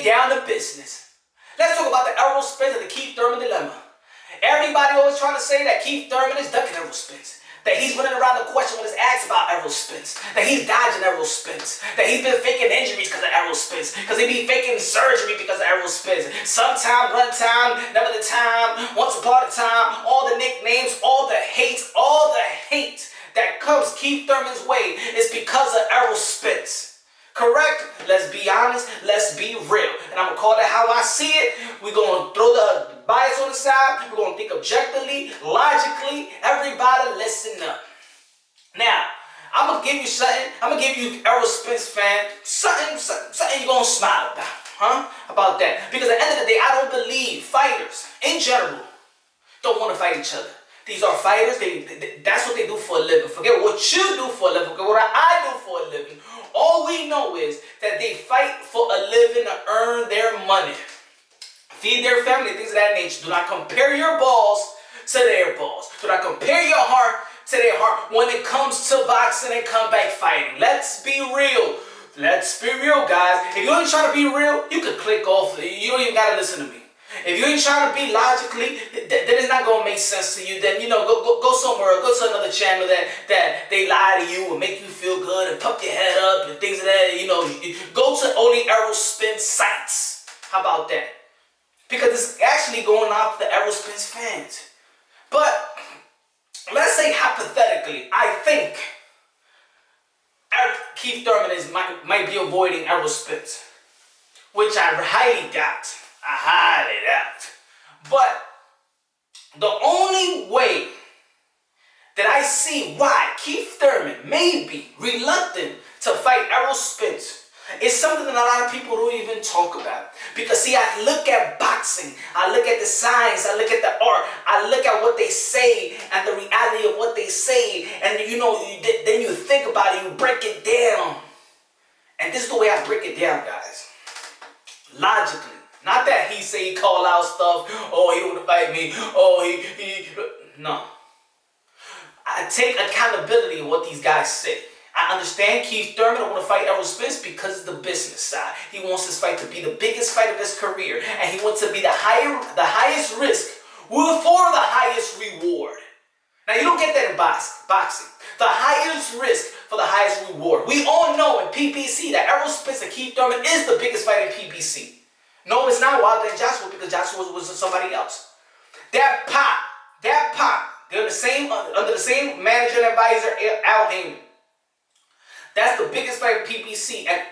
down to business. Let's talk about the Errol Spence and the Keith Thurman dilemma. Everybody always trying to say that Keith Thurman is ducking Errol Spence, that he's running around the question when it's asked about Errol Spence, that he's dodging Errol Spence, that he's been faking injuries because of Errol Spence, because he be faking surgery because of Errol Spence. Sometime, run time, never the time, once upon a time, all the nicknames, all the hate that comes Keith Thurman's way is because of Errol Spence. Correct? Let's be honest. Let's be real. And I'm going to call it how I see it. We're going to throw the bias on the side. We're going to think objectively, logically. Everybody listen up. Now, I'm going to give you something. I'm going to give you, Errol Spence fan, something you're going to smile about. About that. Because at the end of the day, I don't believe fighters, in general, don't want to fight each other. These are fighters. That's what they do for a living. Forget what you do for a living. Forget what I do for a living. All we know is that they fight for a living to earn their money, feed their family, things of that nature. Do not compare your balls to their balls. Do not compare your heart to their heart when it comes to boxing and comeback fighting. Let's be real. Let's be real, guys. If you ain't trying to be real, you can click off. You don't even got to listen to me. If you ain't trying to be logically, then it's not going to make sense to you. Then, go somewhere, go to another channel that they lie to you and make you feel good and pump your head up and things of that. Go to only Errol Spence sites. How about that? Because it's actually going off the Errol Spence fans. But let's say hypothetically, I think Keith Thurman might be avoiding Errol Spence, which I highly doubt. But the only way that I see why Keith Thurman may be reluctant to fight Errol Spence is something that a lot of people don't even talk about. Because see, I look at boxing, I look at the science, I look at the art, I look at what they say and the reality of what they say, and then you think about it, you break it down. And this is the way I break it down, guys. Logically. Not that he say he call out stuff, oh, he don't want to fight me, oh, no. I take accountability of what these guys say. I understand Keith Thurman don't want to fight Errol Spence because of the business side. He wants this fight to be the biggest fight of his career, and he wants to be the highest risk for the highest reward. Now, you don't get that in boxing. The highest risk for the highest reward. We all know in PBC that Errol Spence and Keith Thurman is the biggest fight in PBC. No, it's not Wilder and Joshua because Joshua was somebody else. That pop, they're under the same manager and advisor, Al Heyman. That's the biggest fight in PBC. And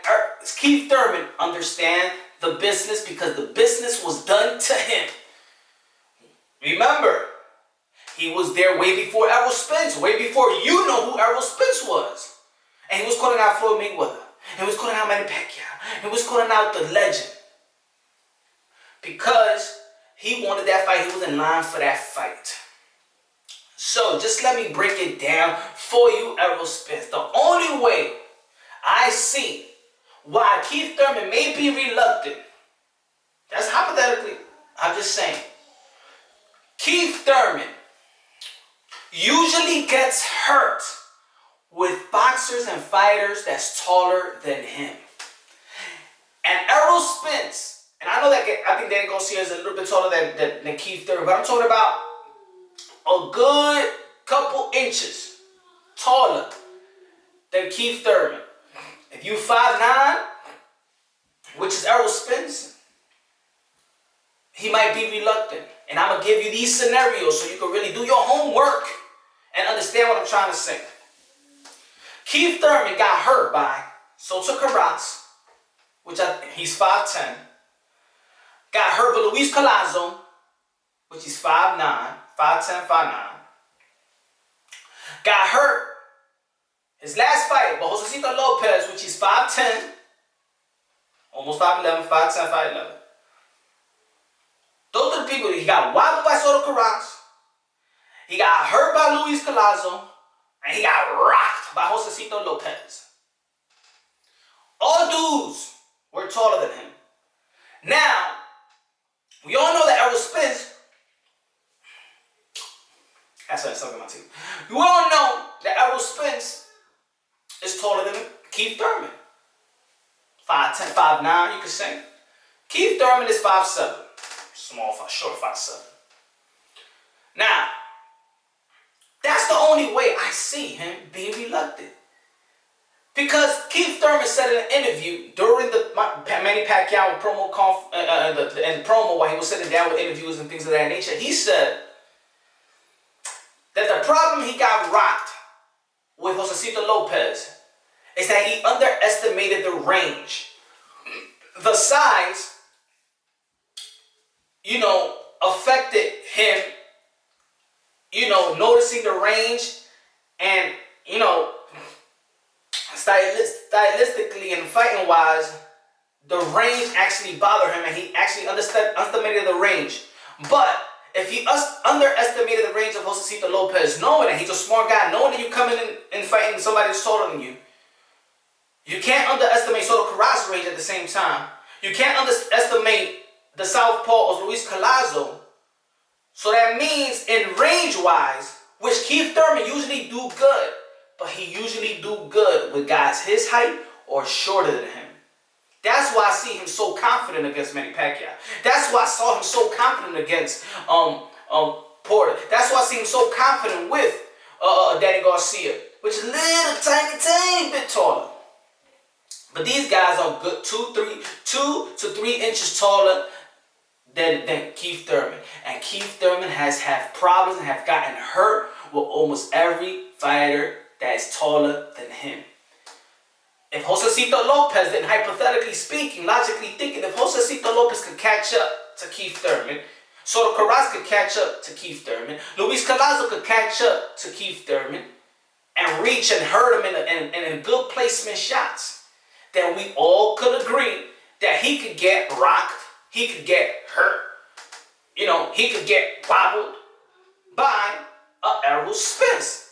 Keith Thurman understands the business because the business was done to him. Remember, he was there way before Errol Spence, way before you know who Errol Spence was. And he was calling out Floyd Mayweather. He was calling out Manny Pacquiao. He was calling out the legend. Because he wanted that fight. He was in line for that fight. So just let me break it down for you, Errol Spence. The only way I see why Keith Thurman may be reluctant, that's hypothetically, I'm just saying, Keith Thurman usually gets hurt with boxers and fighters that's taller than him. And Errol Spence, and I know that I think Danny Garcia is a little bit taller than Keith Thurman, but I'm talking about a good couple inches taller than Keith Thurman. If you 5'9", which is Errol Spence, he might be reluctant. And I'm going to give you these scenarios so you can really do your homework and understand what I'm trying to say. Keith Thurman got hurt by soto, which he's 5'10". Got hurt by Luis Collazo, which is 5'9", 5'10", 5'9". Got hurt his last fight by Josecito Lopez, which is 5'10", almost 5'11", 5'10", 5'11". Those are the people. He got wobbled by Soto Carras. He got hurt by Luis Collazo, and he got rocked by Josecito Lopez. All dudes were taller than him. Now, we all know that Errol Spence, that's why I'm sucking my teeth. We all know that Errol Spence is taller than Keith Thurman. 5'10", 5'9", you could say. Keith Thurman is 5'7". Short 5'7". Now, that's the only way I see him being reluctant. Because Keith Thurman said in an interview during the Manny Pacquiao promo while he was sitting down with interviews and things of that nature, he said that the problem he got rocked with Josecito Lopez is that he underestimated the range. The size, affected him, noticing the range and, stylistically and fighting wise, the range actually bothered him and he actually underestimated the range. But if he underestimated the range of Josecito Lopez, knowing that he's a smart guy, knowing that you're coming in and fighting somebody that's taller than you, you can't underestimate Soto Collazo's range at the same time. You can't underestimate the southpaw of Luis Collazo. So that means in range-wise, which Keith Thurman usually do good, but he usually do good with guys his height or shorter than him. That's why I see him so confident against Manny Pacquiao. That's why I saw him so confident against Porter. That's why I see him so confident with Danny Garcia, which is a little tiny bit taller. But these guys are good 2 to 3 inches taller than Keith Thurman. And Keith Thurman has had problems and have gotten hurt with almost every fighter that is taller than him. If Josecito Lopez, then hypothetically speaking, logically thinking, if Josecito Lopez could catch up to Keith Thurman, Soto Collazo could catch up to Keith Thurman, Luis Collazo could catch up to Keith Thurman, and reach and hurt him in good placement shots, then we all could agree that he could get rocked, he could get hurt, he could get wobbled by Errol Spence.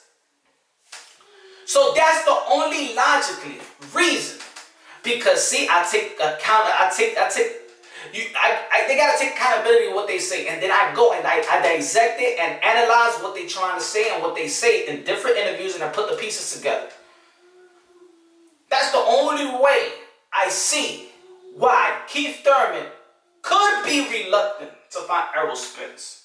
So that's the only logically reason. Because see, they gotta take accountability of what they say, and then I go and I dissect it and analyze what they're trying to say and what they say in different interviews, and I put the pieces together. That's the only way I see why Keith Thurman could be reluctant to fight Errol Spence.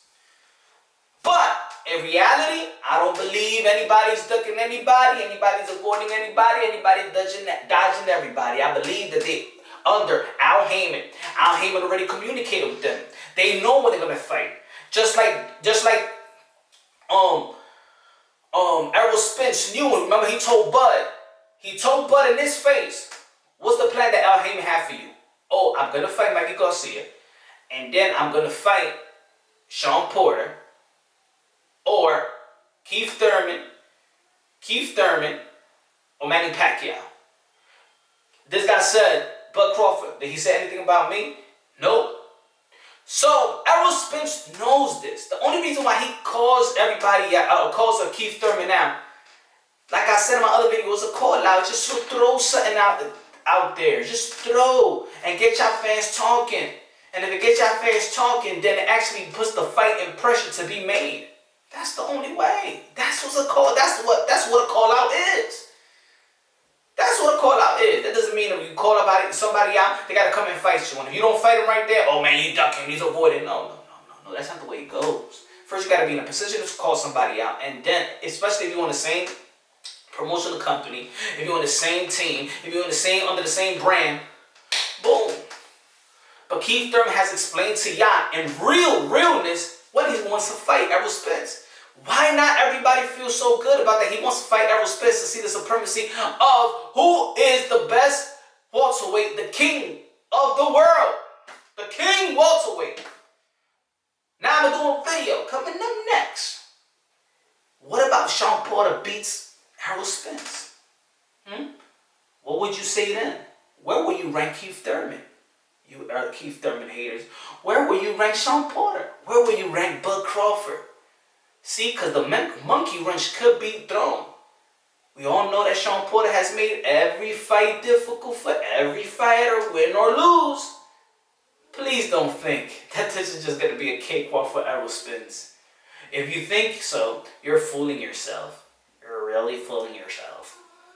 But in reality, I don't believe anybody's ducking anybody, anybody's avoiding anybody, anybody's dodging everybody. I believe that they under Al Heyman. Al Heyman already communicated with them. They know when they're gonna fight. Just like Errol Spence knew. Remember, he told Bud in his face, what's the plan that Al Heyman had for you? Oh, I'm gonna fight Mikey Garcia, and then I'm gonna fight Sean Porter, or Keith Thurman, or Manny Pacquiao. This guy said, Bud Crawford, did he say anything about me? Nope. So Errol Spence knows this. The only reason why he calls Keith Thurman out, like I said in my other video, it was a call out. Just throw something out there. Just throw and get your fans talking. And if it gets your fans talking, then it actually puts the fight in pressure to be made. That's the only way. That's what a call out is. That's what a call out is. That doesn't mean that you call somebody out, they gotta come and fight you. And if you don't fight him right there, oh man, he's ducking, he's avoiding. No. That's not the way it goes. First, you gotta be in a position to call somebody out, and then, especially if you're on the same promotional company, if you're on the same team, if you're under the same brand, boom. But Keith Thurman has explained to y'all in realness what he wants to fight Errol Spence. Why not everybody feel so good about that? He wants to fight Errol Spence to see the supremacy of who is the best welterweight, the king of the world, the king welterweight. Now I'm doing a video coming up next. What about Sean Porter beats Errol Spence? What would you say then? Where will you rank Keith Thurman? You Keith Thurman haters. Where will you rank Sean Porter? Where will you rank Bud Crawford? See, because the monkey wrench could be thrown. We all know that Sean Porter has made every fight difficult for every fighter, win or lose. Please don't think that this is just going to be a cakewalk for Errol Spence. If you think so, you're fooling yourself. You're really fooling yourself.